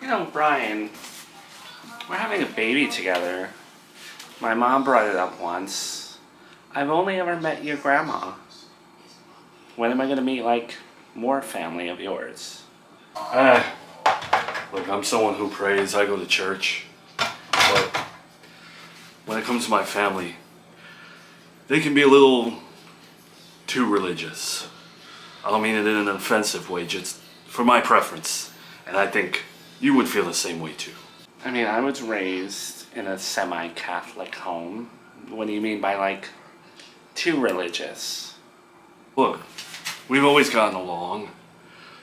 You know, Brian, we're having a baby together. My mom brought it up once. I've only ever met your grandma. When am I gonna meet, like, more family of yours? Look, I'm someone who prays, I go to church. But when it comes to my family, they can be a little too religious. I don't mean it in an offensive way, just for my preference. And I think you would feel the same way too. I mean, I was raised in a semi-Catholic home. What do you mean by, like, too religious? Look, we've always gotten along,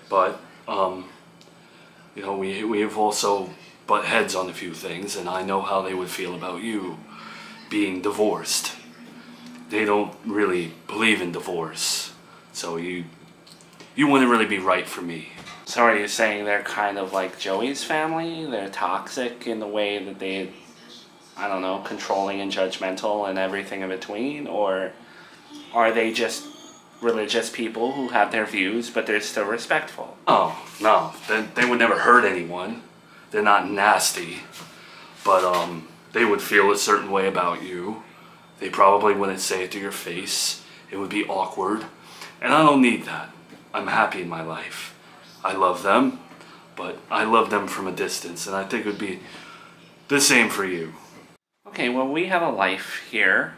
but, you know, we've also butt heads on a few things, and I know how they would feel about you being divorced. They don't really believe in divorce, so you wouldn't really be right for me. So are you saying they're kind of like Joey's family? They're toxic in the way that they, I don't know, controlling and judgmental and everything in between? Or are they just religious people who have their views, but they're still respectful? Oh, no, they would never hurt anyone. They're not nasty, but they would feel a certain way about you. They probably wouldn't say it to your face. It would be awkward, and I don't need that. I'm happy in my life. I love them, but I love them from a distance, and I think it would be the same for you. Okay, well, we have a life here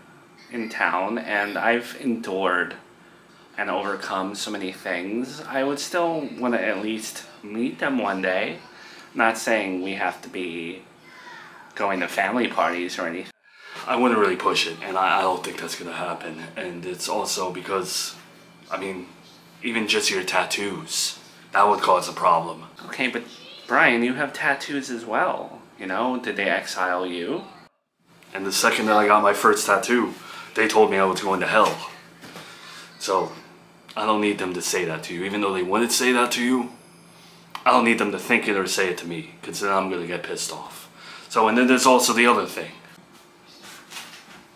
in town, and I've endured and overcome so many things. I would still want to at least meet them one day. Not saying we have to be going to family parties or anything. I wouldn't really push it, and I don't think that's gonna happen. And it's also because, I mean, even just your tattoos, that would cause a problem. Okay, but Brian, you have tattoos as well. You know, did they exile you? And the second that I got my first tattoo, they told me I was going to hell. So, I don't need them to say that to you. Even though they wouldn't say that to you, I don't need them to think it or say it to me, because then I'm gonna get pissed off. So, and then there's also the other thing.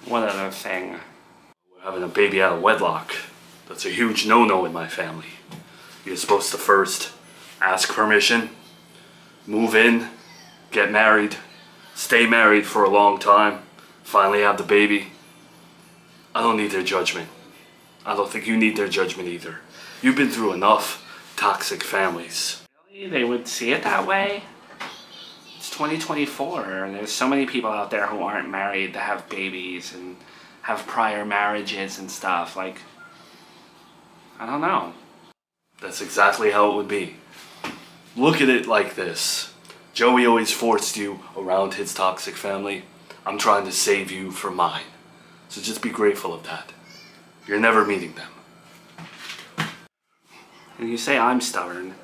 What other thing? We're having a baby out of wedlock. That's a huge no-no in my family. You're supposed to first ask permission, move in, get married, stay married for a long time, finally have the baby. I don't need their judgment. I don't think you need their judgment either. You've been through enough toxic families. Really? They would see it that way? It's 2024, and there's so many people out there who aren't married that have babies and have prior marriages and stuff. Like, I don't know. That's exactly how it would be. Look at it like this. Joey always forced you around his toxic family. I'm trying to save you from mine. So just be grateful of that. You're never meeting them. And you say I'm stubborn.